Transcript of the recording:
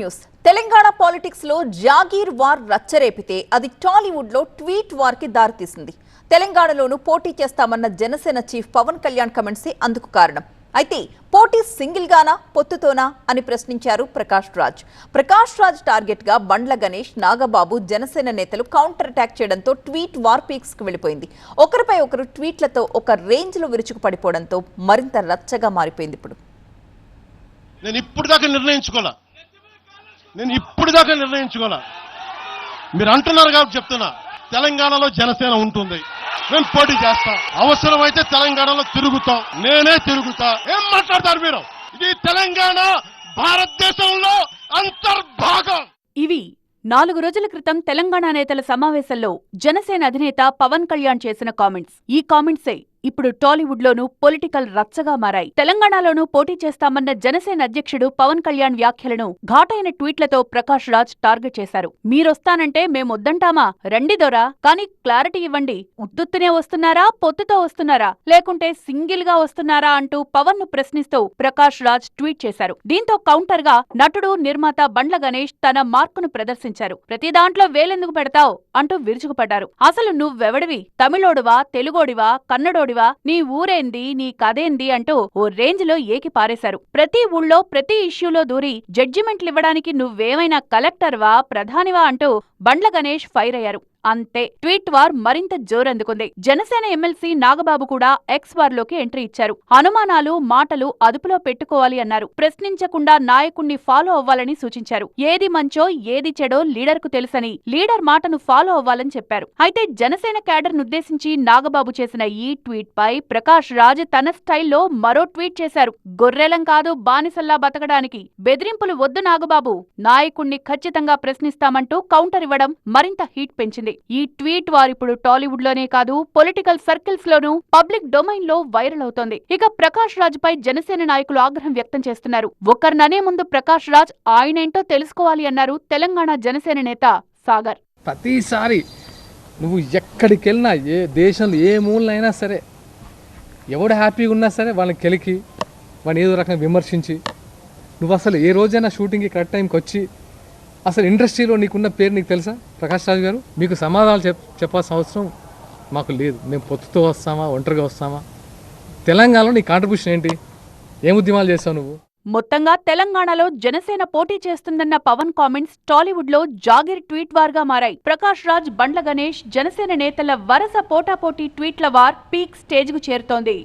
News Telangana politics లో jagir war రచ్చరేపితే అది టాలీవుడ్ లో ట్వీట్ వార్ కి దారితీసింది. తెలంగాణలోనూ పోటీ చేస్తామన్న జనసేన చీఫ్ పవన్ కళ్యాణ్ కమెంట్స్ అందుకు కారణం. అయితే పోటీ సింగిల్ గానా పొత్తుతోనా అని ప్రశ్నించారు ప్రకాష్ రాజ్ టార్గెట్ గా బండ్ల గణేష్, నాగబాబు జనసేన నేతలు కౌంటర్ అటాక్ చేయడంతో ట్వీట్ వార్ పీక్స్ కు వెళ్ళిపోయింది. ఒకరిపై ఒకరు ట్వీట్లతో ఒక రేంజ్ లో విరుచుకు పడిపోవడంతో మరింత రచ్చగా మారిపోయింది. నేను ఇప్పుడు దాకా నిర్ణయించుకోలే. మీరు అంటున్నారు కాబట్టి చెప్తున్నా, తెలంగాణలో జనసేన ఉంటుంది, మేము పోటీ చేస్తాం, అవసరమైతే తెలంగాణలో తిరుగుతాం, నేనే తిరుగుతా. ఏం మాట్లాడతారు మీరు? ఇది తెలంగాణ భారతదేశంలో అంతర్భాగం. ఇవి 4 రోజుల క్రితం తెలంగాణ నేతల సమావేశంలో జనసేన అధినేత పవన్ కళ్యాణ్ చేసిన కామెంట్స్. ఈ కామెంట్సే ఇప్పుడు టాలీవుడ్ లోనూ పొలిటికల్ రచ్చగా మారాయి. తెలంగాణలోనూ పోటీ చేస్తామన్న జనసేన అధ్యక్షుడు పవన్ కళ్యాణ్ వ్యాఖ్యలను ఘాటైన ట్వీట్లతో ప్రకాష్ రాజ్ టార్గెట్ చేశారు. మీరొస్తానంటే మేమొద్దంటామా? రండి దొరా, కానీ క్లారిటీ ఇవ్వండి. ఉత్తుత్తునే వస్తున్నారా, పొత్తుతో వస్తున్నారా, లేకుంటే సింగిల్ గా వస్తున్నారా అంటూ పవన్ ను ప్రశ్నిస్తూ ప్రకాష్ రాజ్ ట్వీట్ చేశారు. దీంతో కౌంటర్ గా నటుడు, నిర్మాత బండ్ల గణేష్ తన మార్కును ప్రదర్శించారు. ప్రతి దాంట్లో వేలెందుకు పెడతావ్ అంటూ విరుచుకుపడ్డారు. అసలు నువ్వెవడివి? తమిళోడువా, తెలుగోడివా, కన్నడోడివా, నీ ఊరేంది, నీ కథేంది అంటూ ఓ రేంజ్ లో ఏకి పారేశారు. ప్రతి ఊళ్ళో ప్రతి ఇష్యూలో దూరి జడ్జిమెంట్లివ్వడానికి నువ్వేమైనా కలెక్టర్వా, ప్రధానివా అంటూ బండ్ల గణేష్ ఫైర్ అయ్యారు. అంతే, ట్వీట్ వార్ మరింత జోరందుకుంది. జనసేన ఎమ్మెల్సీ నాగబాబు కూడా ఎక్స్ వార్ లోకి ఎంట్రీ ఇచ్చారు. అనుమానాలు, మాటలు అదుపులో పెట్టుకోవాలి అన్నారు. ప్రశ్నించకుండా నాయకుణ్ణి ఫాలో అవ్వాలని సూచించారు. ఏది మంచో ఏది చెడో లీడర్ కు తెలుసని, లీడర్ మాటను ఫాలో అవ్వాలని చెప్పారు. అయితే జనసేన క్యాడర్ నుద్దేశించి నాగబాబు చేసిన ఈ ట్వీట్ పై ప్రకాష్ రాజ్ తన స్టైల్లో మరో ట్వీట్ చేశారు. గొర్రెలం కాదు బానిసల్లా బతకడానికి, బెదిరింపులు వద్దు నాగబాబు, నాయకుణ్ణి ఖచ్చితంగా ప్రశ్నిస్తామంటూ కౌంటర్ ఇవ్వడం మరింత హీట్ పెంచింది. ఈ ట్వీట్ వారిప్పుడు టాలీవుడ్ లోనే కాదు, పొలిటికల్ సర్కిల్స్ లోనూ, పబ్లిక్ డొమైన్ లో వైరల్ అవుతోంది. ఇక ప్రకాష్ రాజ్ పై జనసేన నాయకులు ఆగ్రహం వ్యక్తం చేస్తున్నారు. ఒకరిననే ముందు ప్రకాష్ రాజ్ ఆయనేంటో తెలుసుకోవాలి అన్నారు తెలంగాణ జనసేన నేత సాగర్. ప్రతిసారి నువ్వు ఎక్కడికి వెళ్ళినా, ఏ దేశంలో ఏ మూలనైనా సరే, ఎవడు హ్యాపీగా ఉన్నా సరే వాళ్ళని కెలికి, వాడిని ఏదో రకంగా విమర్శించి, నువ్వు అసలు ఏ రోజైనా షూటింగ్కి కరెక్ట్ టైంకి వచ్చి, అసలు ఇండస్ట్రీలో నీకున్న పేరు నీకు తెలుసా? ప్రకాష్ రాజ్ గారు, మీకు సమాధానాలు చెప్పాల్సిన అవసరం మాకు లేదు. మేము పొత్తుతో వస్తామా, ఒంటరిగా వస్తామా? తెలంగాణలో నీ కాంట్రిబ్యూషన్ ఏంటి? ఏం ఉద్యమాలు చేస్తావు నువ్వు? మొత్తంగా తెలంగాణలో జనసేన పోటీ చేస్తుందన్న పవన్ కామెంట్స్ టాలీవుడ్ లో జాగిర్ ట్వీట్ వార్ గా మారాయి. ప్రకాష్ రాజ్, బండ్ల గణేష్, జనసేన నేతల వరుస పోటాపోటీ ట్వీట్ల వార్ పీక్ స్టేజ్ కు చేరుతోంది.